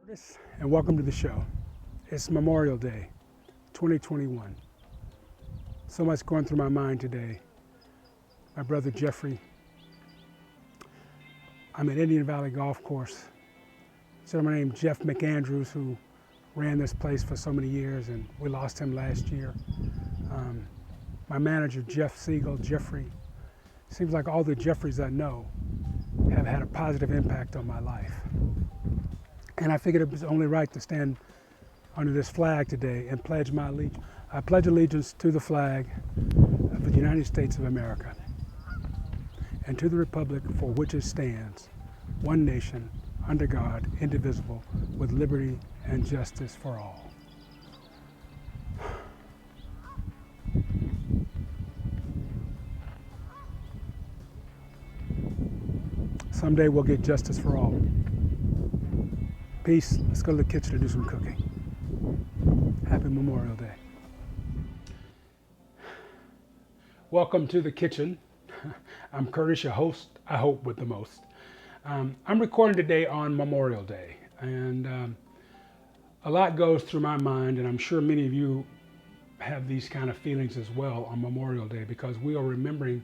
Artists, and welcome to the show. It's Memorial Day, 2021. So much going through my mind today. My brother Jeffrey. I'm at Indian Valley Golf Course. A gentleman named Jeff McAndrews, who ran this place for so many years, and we lost him last year. My manager, Jeff Siegel, Jeffrey. Seems like all the Jeffreys I know have had a positive impact on my life. And I figured it was only right to stand under this flag today and pledge my allegiance. I pledge allegiance to the flag of the United States of America and to the republic for which it stands, one nation, under God, indivisible, with liberty and justice for all. Someday we'll get justice for all. Peace. Let's go to the kitchen to do some cooking. Happy Memorial Day. Welcome to the kitchen. I'm Curtis, your host, I hope with the most. I'm recording today on Memorial Day, and a lot goes through my mind, and I'm sure many of you have these kind of feelings as well on Memorial Day, because we are remembering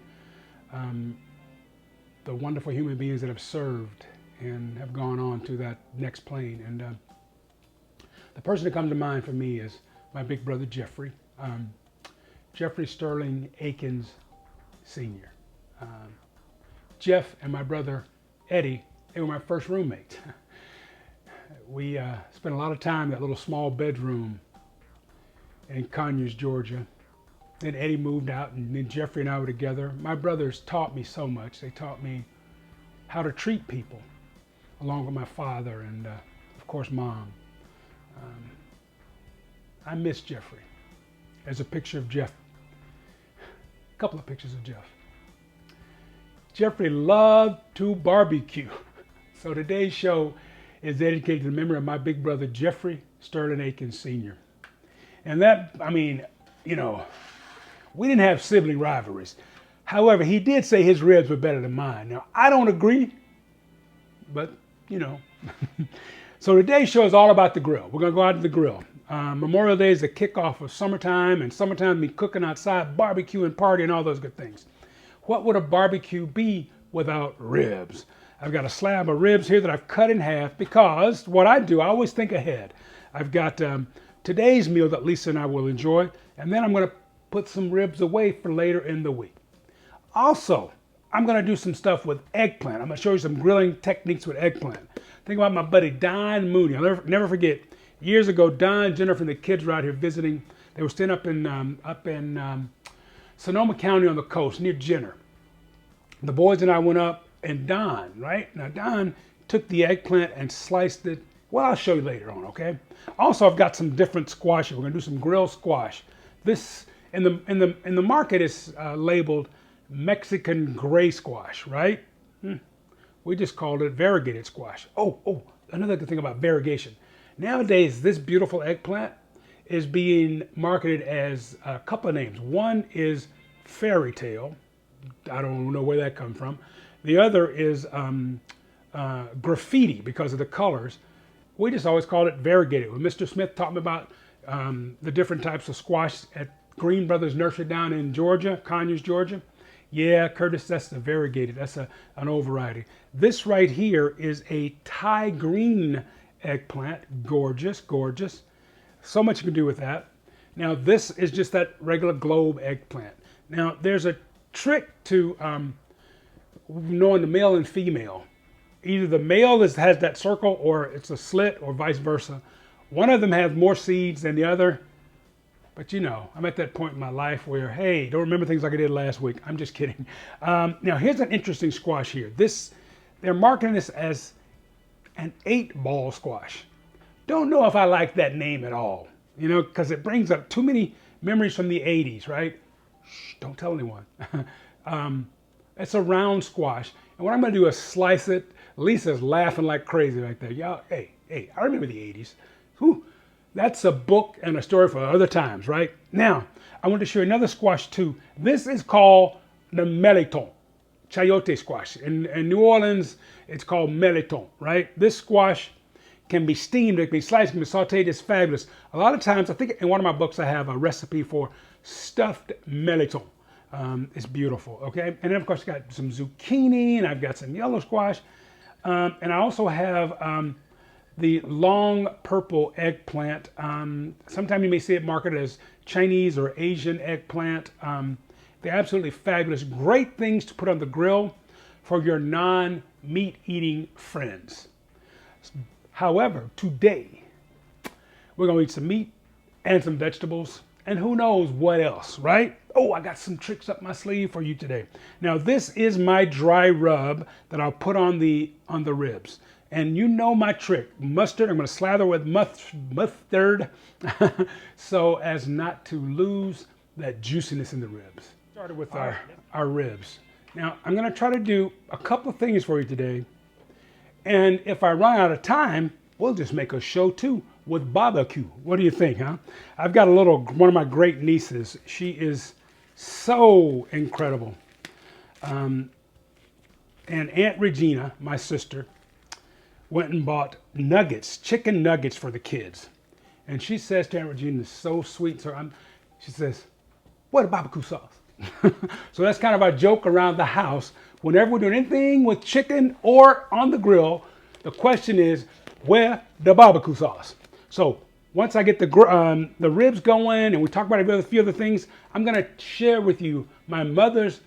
the wonderful human beings that have served and have gone on to that next plane. And the person that comes to mind for me is my big brother Jeffrey. Jeffrey Sterling Aikens Sr. Jeff and my brother Eddie, they were my first roommates. We spent a lot of time in that little small bedroom in Conyers, Georgia. Then Eddie moved out, and then Jeffrey and I were together. My brothers taught me so much. They taught me how to treat people, along with my father and, of course, Mom. I miss Jeffrey. There's a picture of Jeff. A couple of pictures of Jeff. Jeffrey loved to barbecue. So today's show is dedicated to the memory of my big brother, Jeffrey Sterling Aikens Sr. And that, I mean, you know, we didn't have sibling rivalries. However, he did say his ribs were better than mine. Now, I don't agree, but, you know. So today's show is all about the grill. We're going to go out to the grill. Memorial Day is the kickoff of summertime, and summertime means cooking outside, barbecuing, partying, all those good things. What would a barbecue be without ribs? I've got a slab of ribs here that I've cut in half, because what I do, I always think ahead. I've got today's meal that Lisa and I will enjoy, and then I'm going to put some ribs away for later in the week. Also, I'm going to do some stuff with eggplant. I'm going to show you some grilling techniques with eggplant. Think about my buddy Don Mooney. I'll never forget. Years ago, Don, Jennifer, and the kids were out here visiting. They were staying up in Sonoma County on the coast near Jenner. The boys and I went up, and Don, right? Now Don took the eggplant and sliced it. Well, I'll show you later on, okay? Also, I've got some different squashes. We're going to do some grilled squash. This in the market is labeled Mexican gray squash, right? We just called it variegated squash. Oh, another good thing about variegation. Nowadays, this beautiful eggplant is being marketed as a couple of names. One is fairy tale. I don't know where that comes from. The other is graffiti because of the colors. We just always called it variegated. When Mr. Smith taught me about the different types of squash at Green Brothers Nursery down in Georgia, Conyers, Georgia. Yeah, Curtis, that's the variegated. That's an old variety. This right here is a Thai green eggplant. Gorgeous, gorgeous. So much you can do with that. Now, this is just that regular globe eggplant. Now, there's a trick to knowing the male and female. Either the male has that circle, or it's a slit, or vice versa. One of them has more seeds than the other. But you know, I'm at that point in my life where, hey, don't remember things like I did last week. I'm just kidding. Now, here's an interesting squash here. They're marketing this as an 8-ball squash. Don't know if I like that name at all, you know, because it brings up too many memories from the 80s, right? Shh, don't tell anyone. It's a round squash. And what I'm going to do is slice it. Lisa's laughing like crazy right there. Y'all, hey, I remember the 80s. Whew. That's a book and a story for other times, right? Now, I want to show you another squash too. This is called the meleton. chayote squash. In New Orleans, it's called meleton, right? This squash can be steamed, it can be sliced, it can be sauteed. It's fabulous. A lot of times, I think in one of my books I have a recipe for stuffed melon. It's beautiful, okay? And then of course I got some zucchini, and I've got some yellow squash. And I also have the long purple eggplant. Sometimes you may see it marketed as Chinese or Asian eggplant. They're absolutely fabulous. Great things to put on the grill for your non-meat eating friends. However, today we're gonna eat some meat and some vegetables and who knows what else, right? Oh, I got some tricks up my sleeve for you today. Now this is my dry rub that I'll put on the ribs. And you know my trick, mustard. I'm gonna slather with mustard so as not to lose that juiciness in the ribs. Started with our ribs. Now I'm gonna try to do a couple of things for you today. And if I run out of time, we'll just make a show 2 with BBQ. What do you think, huh? I've got one of my great nieces. She is so incredible. And Aunt Regina, my sister, went and bought nuggets, chicken nuggets for the kids. And she says to Aunt Regina, so sweet, sir. She says, what a BBQ sauce? So that's kind of our joke around the house. Whenever we're doing anything with chicken or on the grill, the question is, where the BBQ sauce? So once I get the ribs going and we talk about a few other things, I'm gonna share with you my mother's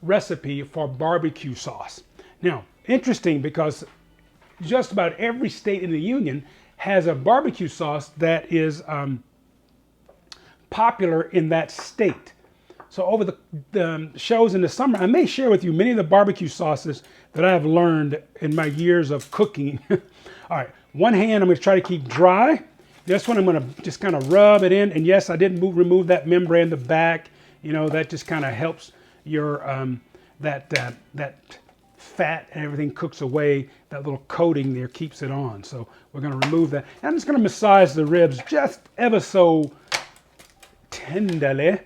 recipe for barbecue sauce. Now, interesting because just about every state in the union has a barbecue sauce that is popular in that state. So over the shows in the summer, I may share with you many of the barbecue sauces that I have learned in my years of cooking. All right, one hand I'm gonna try to keep dry. This one I'm gonna just kind of rub it in. And yes, I did remove that membrane in the back. You know, that just kind of helps your, that fat and everything cooks away. That little coating there keeps it on. So we're gonna remove that. And I'm just gonna massage the ribs just ever so tenderly.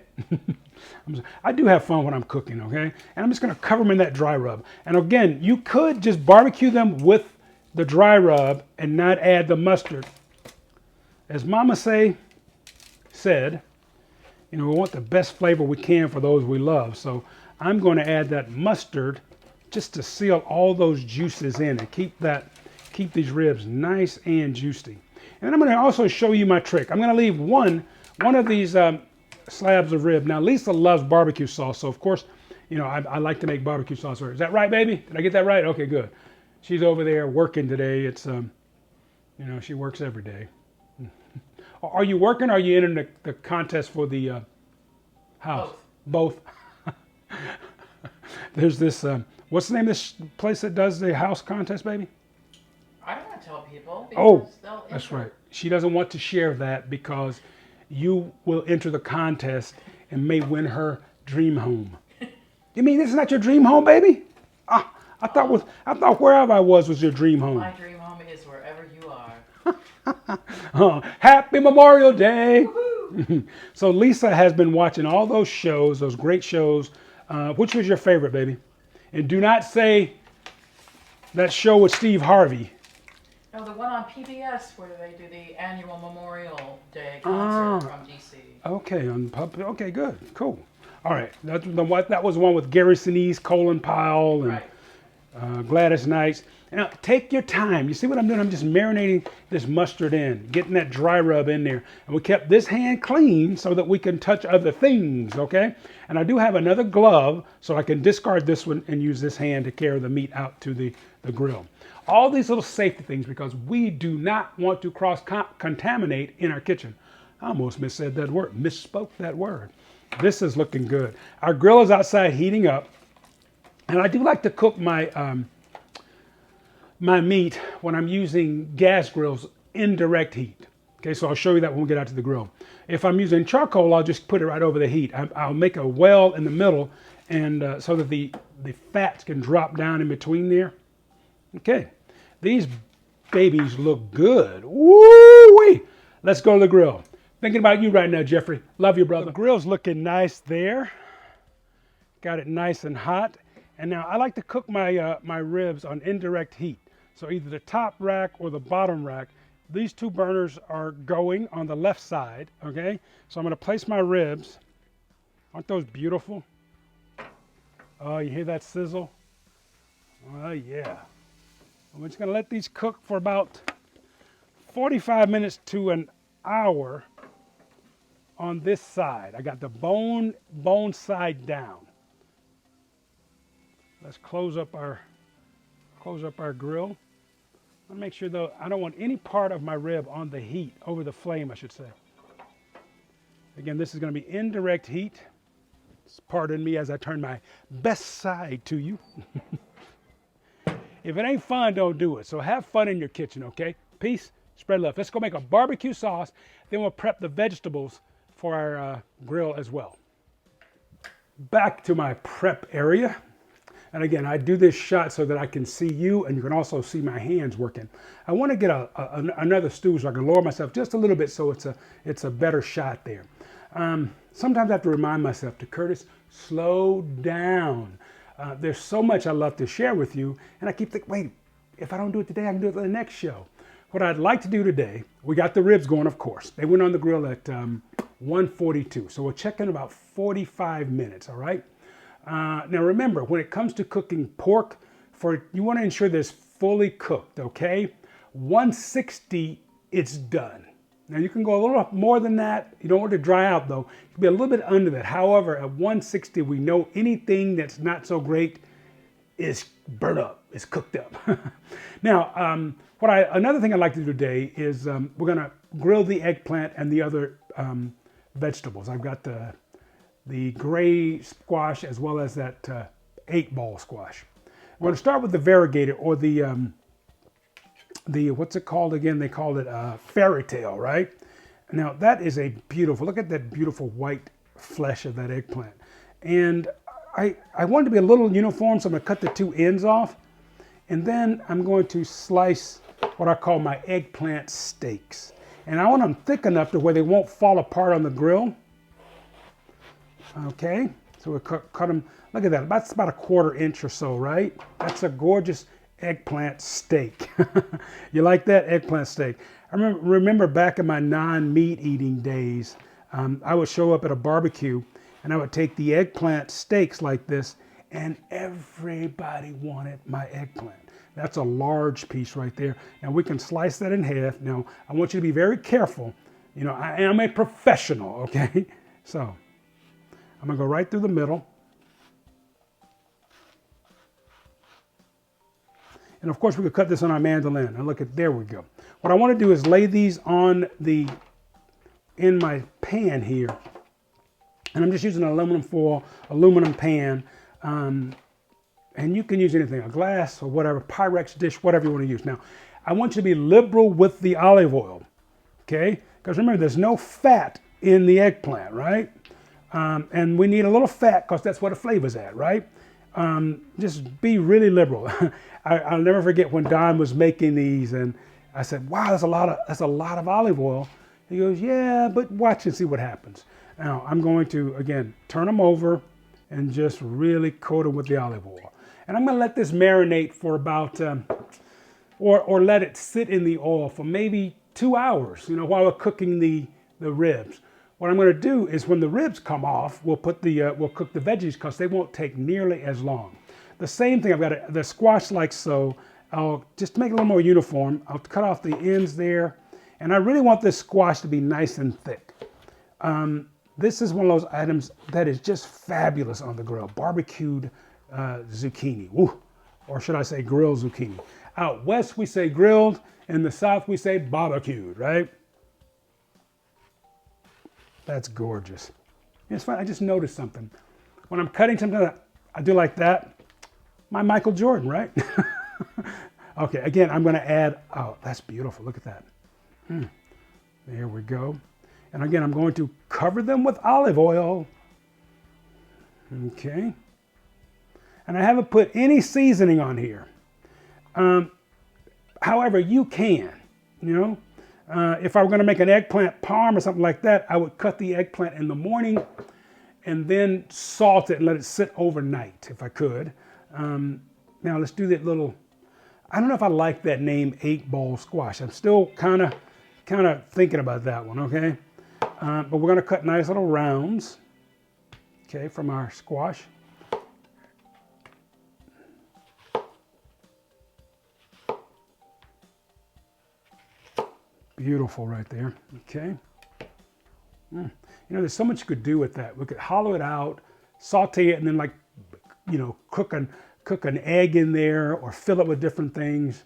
I do have fun when I'm cooking, okay? And I'm just gonna cover them in that dry rub. And again, you could just barbecue them with the dry rub and not add the mustard. As Mama said, you know, we want the best flavor we can for those we love. So I'm gonna add that mustard just to seal all those juices in and keep these ribs nice and juicy. And I'm gonna also show you my trick. I'm gonna leave one of these slabs of rib. Now Lisa loves barbecue sauce, so of course, you know, I like to make barbecue sauce for her. Is that right, baby? Did I get that right? Okay, good. She's over there working today. It's you know, she works every day. Are you working or are you entering the contest for the house? Both. There's this what's the name of this place that does the house contest, baby? I don't want to tell people. Oh, that's right. She doesn't want to share that because you will enter the contest and may win her dream home. You mean this is not your dream home, baby? Ah, I thought wherever I was your dream home. My dream home is wherever you are. Oh, happy Memorial Day. So Lisa has been watching all those shows, those great shows. Which was your favorite, baby? And do not say that show with Steve Harvey. Oh, the one on PBS where they do the annual Memorial Day concert from DC. Okay, okay, good, cool. All right, that was the one with Gary Sinise, Colin Powell, and right. Gladys Knight. Now, take your time. You see what I'm doing? I'm just marinating this mustard in, getting that dry rub in there. And we kept this hand clean so that we can touch other things, okay? And I do have another glove so I can discard this one and use this hand to carry the meat out to the grill. All these little safety things because we do not want to cross-contaminate in our kitchen. I almost misspoke that word. This is looking good. Our grill is outside heating up. And I do like to cook my my meat when I'm using gas grills, indirect heat. Okay, so I'll show you that when we get out to the grill. If I'm using charcoal, I'll just put it right over the heat. I'll make a well in the middle and so that the fats can drop down in between there. Okay, these babies look good. Woo-wee! Let's go to the grill. Thinking about you right now, Jeffrey. Love you, brother. The grill's looking nice there. Got it nice and hot. And now I like to cook my my ribs on indirect heat. So either the top rack or the bottom rack. These two burners are going on the left side, okay? So I'm gonna place my ribs. Aren't those beautiful? Oh, you hear that sizzle? Oh yeah. I'm just gonna let these cook for about 45 minutes to an hour on this side. I got the bone side down. Let's close up our grill. I'll make sure though, I don't want any part of my rib on the heat, over the flame I should say. Again, this is gonna be indirect heat. Pardon me as I turn my best side to you. If it ain't fun, don't do it. So have fun in your kitchen, okay? Peace, spread love. Let's go make a barbecue sauce. Then we'll prep the vegetables for our grill as well. Back to my prep area. And again, I do this shot so that I can see you and you can also see my hands working. I want to get another stew so I can lower myself just a little bit so it's a better shot there. Sometimes I have to remind myself to Curtis, slow down. There's so much I love to share with you, and I keep thinking, wait, if I don't do it today, I can do it for the next show. What I'd like to do today, we got the ribs going, of course. They went on the grill at 142, so we'll check in about 45 minutes, all right? Now remember, when it comes to cooking pork, you want to ensure that it's fully cooked, okay? 160, it's done. Now you can go a little more than that. You don't want it to dry out though. You can be a little bit under that. However, at 160, we know anything that's not so great is burnt up, is cooked up. Now, another thing I'd like to do today is we're gonna grill the eggplant and the other vegetables. I've got the gray squash as well as that 8-ball squash. We're gonna start with the variegated or the what's it called again? They call it fairy tale, right? Now that is a beautiful, look at that beautiful white flesh of that eggplant. And I want it to be a little uniform, so I'm gonna cut the two ends off. And then I'm going to slice what I call my eggplant steaks. And I want them thick enough to where they won't fall apart on the grill. Okay, so we'll cut them, look at that, that's about a 1/4 inch or so, right? That's a gorgeous eggplant steak. You like that eggplant steak? I remember back in my non-meat eating days, I would show up at a barbecue and I would take the eggplant steaks like this and everybody wanted my eggplant. That's a large piece right there. Now we can slice that in half. Now I want you to be very careful. You know, I am a professional, okay? So I'm gonna go right through the middle. And of course we could cut this on our mandolin. And look at, there we go. What I want to do is lay these in my pan here. And I'm just using an aluminum foil, aluminum pan. And you can use anything, a glass or whatever, Pyrex dish, whatever you want to use. Now, I want you to be liberal with the olive oil, okay? Because remember, there's no fat in the eggplant, right? And we need a little fat because that's where the flavor's at, right? Just be really liberal. I'll never forget when Don was making these and I said, wow, that's a lot of olive oil. He goes, yeah, but watch and see what happens. Now I'm going to, again, turn them over and just really coat them with the olive oil. And I'm gonna let this marinate for about, or let it sit in the oil for maybe 2 hours, you know, while we're cooking the ribs. What I'm gonna do is when the ribs come off, we'll cook the veggies because they won't take nearly as long. The same thing, I've got the squash like so. I'll just make it a little more uniform. I'll cut off the ends there. And I really want this squash to be nice and thick. This is one of those items that is just fabulous on the grill. Barbecued zucchini, woo. Or should I say grilled zucchini. Out west we say grilled, in the south we say barbecued, right? That's gorgeous. It's fun, I just noticed something. When I'm cutting something, I do like that. My Michael Jordan, right? Okay, again, I'm gonna add, oh, that's beautiful, look at that. There we go. And again, I'm going to cover them with olive oil. Okay. And I haven't put any seasoning on here. However, you can, you know. If I were gonna make an eggplant parm or something like that, I would cut the eggplant in the morning and then salt it and let it sit overnight, if I could. Now let's do that little, I don't know if I like that name 8-ball squash. I'm still kind of thinking about that one, okay? But we're gonna cut nice little rounds, okay, from our squash. Beautiful right there, okay? You know, there's so much you could do with that. We could hollow it out, saute it, and then, like, you know, cook an egg in there or fill it with different things.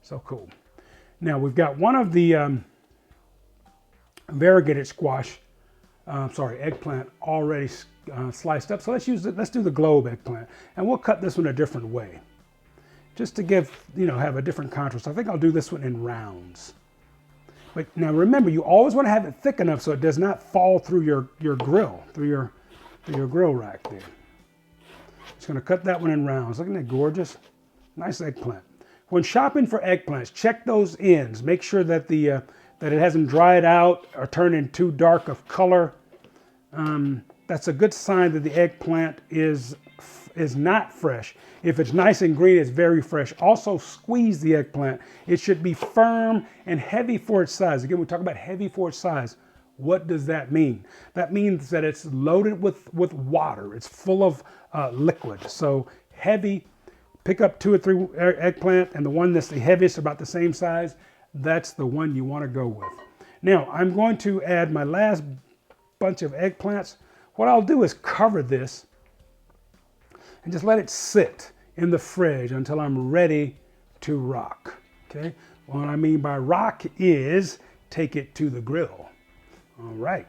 So cool. Now we've got one of the variegated squash, eggplant already sliced up. So let's do the globe eggplant, and we'll cut this one a different way, just to give, you know, have a different contrast. I think I'll do this one in rounds. But now remember, you always want to have it thick enough so it does not fall through your grill, through your grill rack there. Just going to cut that one in rounds. Look at that gorgeous, nice eggplant. When shopping for eggplants, check those ends. Make sure that that it hasn't dried out or turned in too dark of color. That's a good sign that the eggplant is not fresh. If it's nice and green, it's very fresh. Also, squeeze the eggplant. It should be firm and heavy for its size. Again, we talk about heavy for its size. What does that mean? That means that it's loaded with water. It's full of liquid. So heavy, pick up 2 or 3 eggplant, and the one that's the heaviest, about the same size, that's the one you want to go with. Now, I'm going to add my last bunch of eggplants. What I'll do is cover this and just let it sit in the fridge until I'm ready to rock, okay? What I mean by rock is take it to the grill. All right.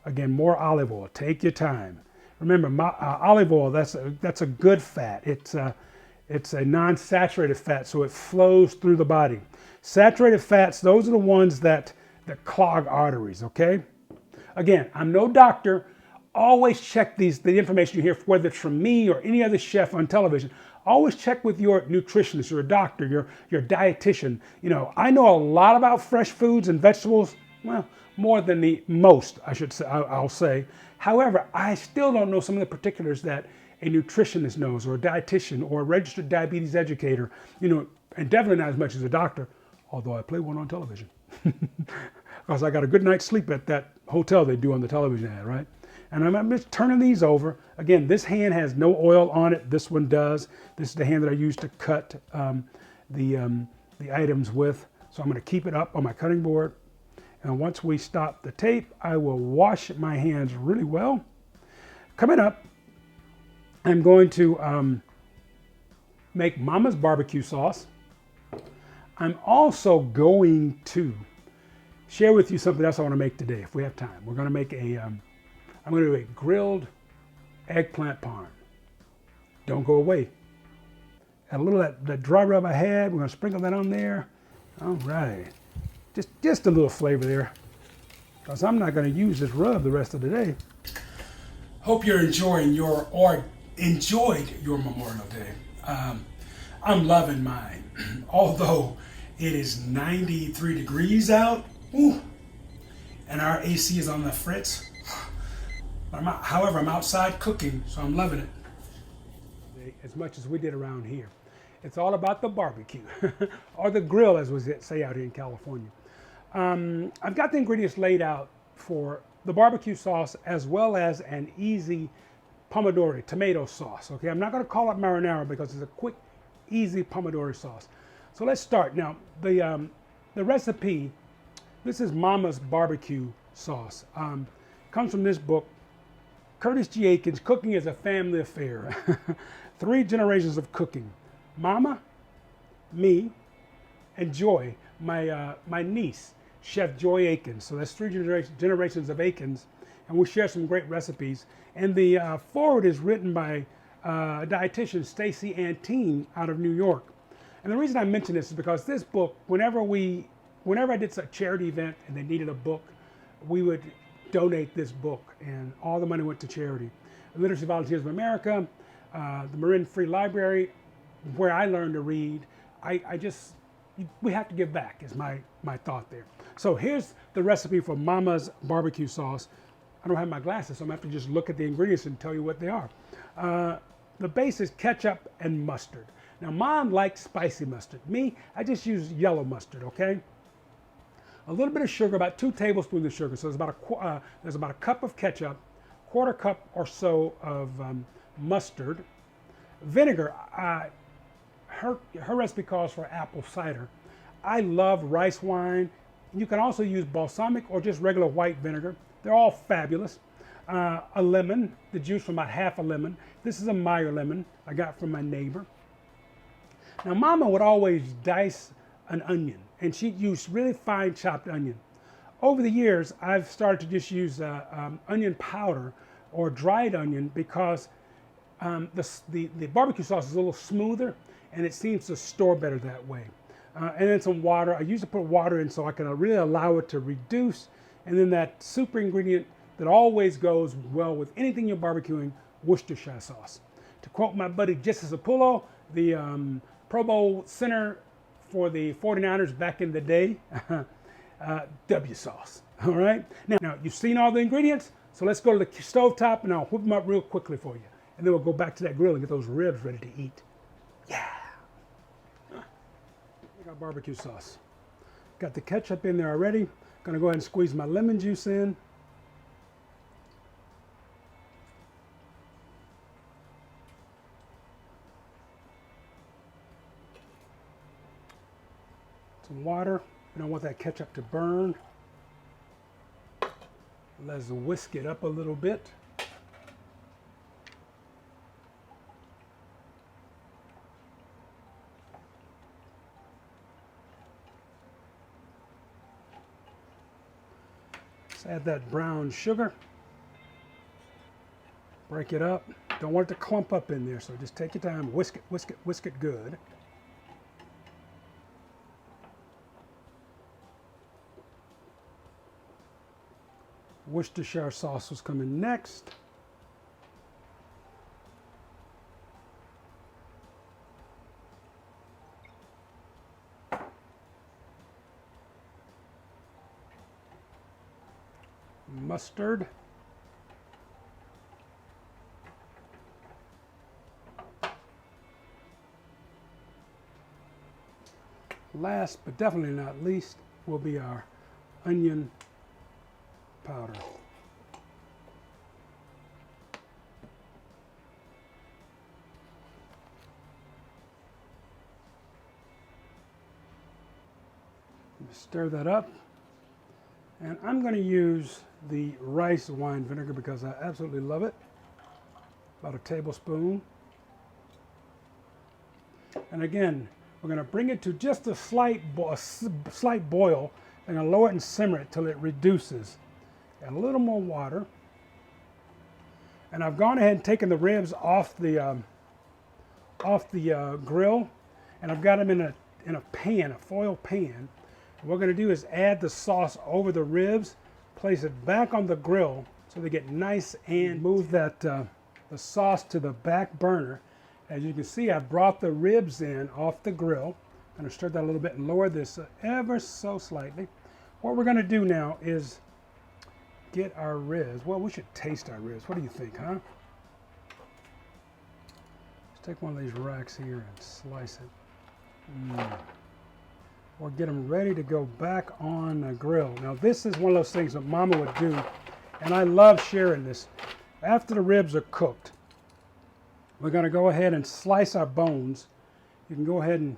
Again, more olive oil. Take your time. Remember, olive oil, that's a good fat. It's a non-saturated fat, so it flows through the body. Saturated fats, those are the ones that clog arteries, okay? Again, I'm no doctor. Always check the information you hear, whether it's from me or any other chef on television. Always check with your nutritionist, your doctor, your dietitian. You know, I know a lot about fresh foods and vegetables. Well, more than the most, I should say. I'll say. However, I still don't know some of the particulars that a nutritionist knows, or a dietitian, or a registered diabetes educator. You know, and definitely not as much as a doctor. Although I play one on television, because I got a good night's sleep at that hotel they do on the television ad, right? And I'm just turning these over. Again, this hand has no oil on it. This one does. This is the hand that I use to cut the items with. So I'm going to keep it up on my cutting board. And once we stop the tape, I will wash my hands really well. Coming up, I'm going to make Mama's barbecue sauce. I'm also going to share with you something else I want to make today, if we have time. We're going to make I'm going to do a grilled eggplant parm. Don't go away. Add a little of that dry rub I had. We're going to sprinkle that on there. All right. Just a little flavor there, because I'm not going to use this rub the rest of the day. Hope you're enjoyed your Memorial Day. I'm loving mine. Although it is 93 degrees out, ooh, and our AC is on the fritz. However, I'm outside cooking, so I'm loving it. As much as we did around here. It's all about the barbecue, or the grill, as we say out here in California. I've got the ingredients laid out for the barbecue sauce, as well as an easy pomodoro tomato sauce. Okay, I'm not going to call it marinara because it's a quick, easy pomodoro sauce. So let's start. Now, the recipe, this is Mama's barbecue sauce. Comes from this book, Curtis G. Aikens, Cooking is a Family Affair. 3 generations of cooking. Mama, me, and Joy, my niece, Chef Joy Aikens. So that's 3 generations of Aikens, and we'll share some great recipes. And the foreword is written by dietitian Stacy Antine out of New York. And the reason I mention this is because this book, whenever I did a charity event and they needed a book, we would donate this book, and all the money went to charity. The Literacy Volunteers of America, the Marin Free Library, where I learned to read. We have to give back is my thought there. So here's the recipe for Mama's barbecue sauce. I don't have my glasses, so I'm going to have to just look at the ingredients and tell you what they are. The base is ketchup and mustard. Now, Mom likes spicy mustard. Me, I just use yellow mustard, okay? A little bit of sugar, about 2 tablespoons of sugar. So there's about a cup of ketchup, quarter cup or so of mustard. Vinegar, her recipe calls for apple cider. I love rice wine. You can also use balsamic or just regular white vinegar. They're all fabulous. A lemon, the juice from about half a lemon. This is a Meyer lemon I got from my neighbor. Now, Mama would always dice an onion, and she'd use really fine chopped onion. Over the years, I've started to just use onion powder or dried onion because the barbecue sauce is a little smoother, and it seems to store better that way. And then some water. I usually put water in so I can really allow it to reduce. And then that super ingredient that always goes well with anything you're barbecuing, Worcestershire sauce. To quote my buddy Jesse Zapullo, the Pro Bowl center for the 49ers back in the day, W sauce. All right? Now, you've seen all the ingredients, so let's go to the stovetop and I'll whip them up real quickly for you. And then we'll go back to that grill and get those ribs ready to eat. Yeah. I got barbecue sauce. Got the ketchup in there already. Gonna go ahead and squeeze my lemon juice in. Some water. You don't want that ketchup to burn. Let's whisk it up a little bit. Let's add that brown sugar. Break it up. Don't want it to clump up in there, so just take your time, whisk it, whisk it, whisk it good. Worcestershire sauce was coming next. Mustard. Last but definitely not least will be our onion powder. Stir that up. And I'm going to use the rice wine vinegar because I absolutely love it. About a tablespoon. And again, we're going to bring it to just a slight boil and lower it and simmer it till it reduces. Add a little more water. And I've gone ahead and taken the ribs off the grill, and I've got them in a pan, a foil pan. And what we're going to do is add the sauce over the ribs, place it back on the grill so they get nice, and move that the sauce to the back burner. As you can see, I brought the ribs in off the grill. I'm going to stir that a little bit and lower this ever so slightly. What we're going to do now is get our ribs. Well, we should taste our ribs. What do you think, huh? Let's take one of these racks here and slice it. Or get them ready to go back on the grill. Now, this is one of those things that Mama would do, and I love sharing this. After the ribs are cooked, we're going to go ahead and slice our bones. You can go ahead and,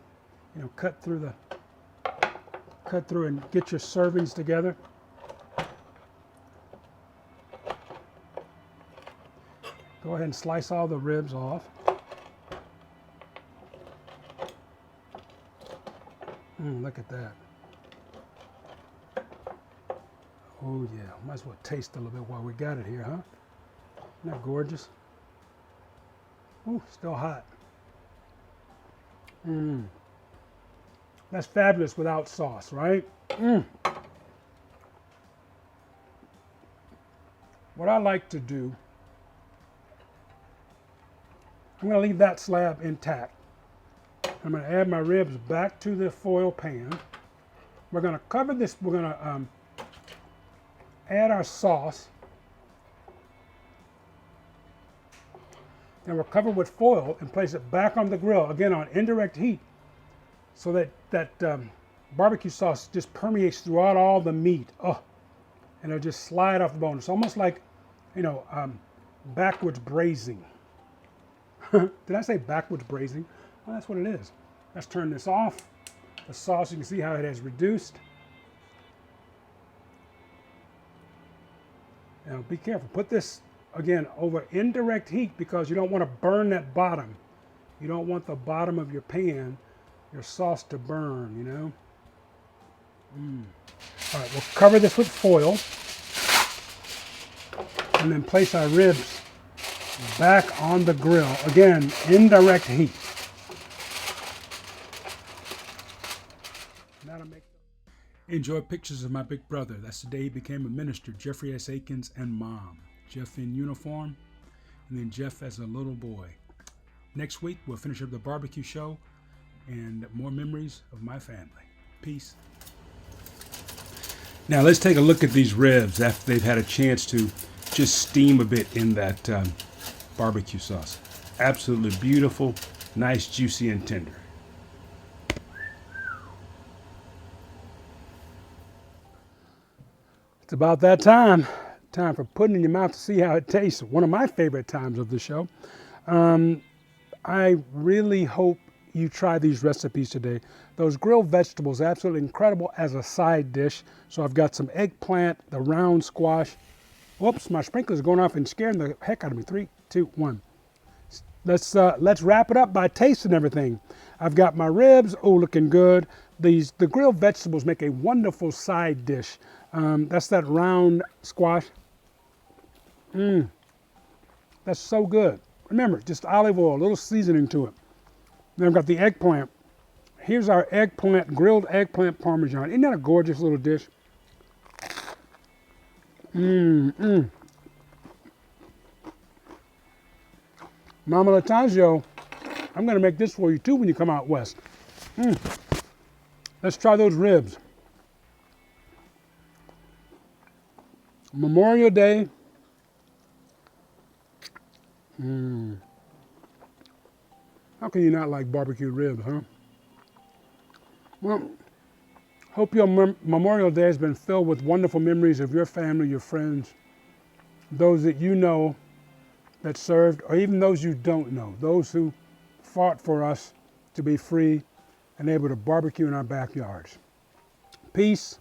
cut through and get your servings together. Go ahead and slice all the ribs off. Look at that. Oh yeah, might as well taste a little bit while we got it here, huh? Isn't that gorgeous? Ooh, still hot. That's fabulous without sauce, right? What I like to do, I'm going to leave that slab intact. I'm going to add my ribs back to the foil pan. We're going to cover this. We're going to add our sauce. and we'll cover with foil and place it back on the grill, again on indirect heat, so that barbecue sauce just permeates throughout all the meat. Oh, and it'll just slide off the bone. It's almost like, backwards braising. Did I say backwards braising? Well, that's what it is. Let's turn this off. The sauce, you can see how it has reduced. Now be careful. Put this, again, over indirect heat because you don't want to burn that bottom. You don't want the bottom of your pan, your sauce to burn, All right, we'll cover this with foil and then place our ribs back on the grill. Again, indirect heat. Enjoy pictures of my big brother. That's the day he became a minister, Jeffrey S. Aikens, and Mom. Jeff in uniform, and then Jeff as a little boy. Next week, we'll finish up the barbecue show and more memories of my family. Peace. Now let's take a look at these ribs after they've had a chance to just steam a bit in that barbecue sauce. Absolutely beautiful, nice, juicy, and tender. It's about that time. Time for putting it in your mouth to see how it tastes. One of my favorite times of the show. I really hope you try these recipes today. Those grilled vegetables, absolutely incredible as a side dish. So I've got some eggplant, the round squash. Whoops, my sprinkler's going off and scaring the heck out of me. 3, 2, 1. Let's wrap it up by tasting everything. I've got my ribs, looking good. The grilled vegetables make a wonderful side dish. That's that round squash. That's so good. Remember, just olive oil, a little seasoning to it. Then I've got the eggplant. Here's our grilled eggplant parmesan. Isn't that a gorgeous little dish? Mama Latanzio, I'm going to make this for you too when you come out west. Let's try those ribs. Memorial Day. How can you not like barbecue ribs, huh? Well, hope your Memorial Day has been filled with wonderful memories of your family, your friends, those that you know that served, or even those you don't know, those who fought for us to be free and able to barbecue in our backyards. Peace.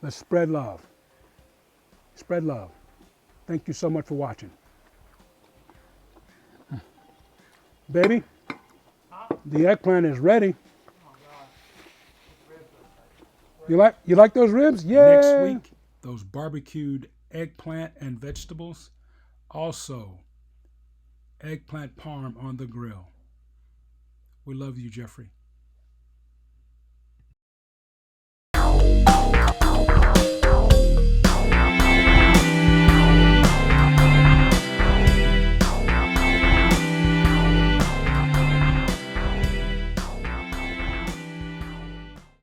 Let's spread love. Spread love. Thank you so much for watching. Baby, the eggplant is ready. Oh my gosh. You like those ribs? Yeah. Next week, those barbecued eggplant and vegetables. Also, eggplant parm on the grill. We love you, Jeffrey.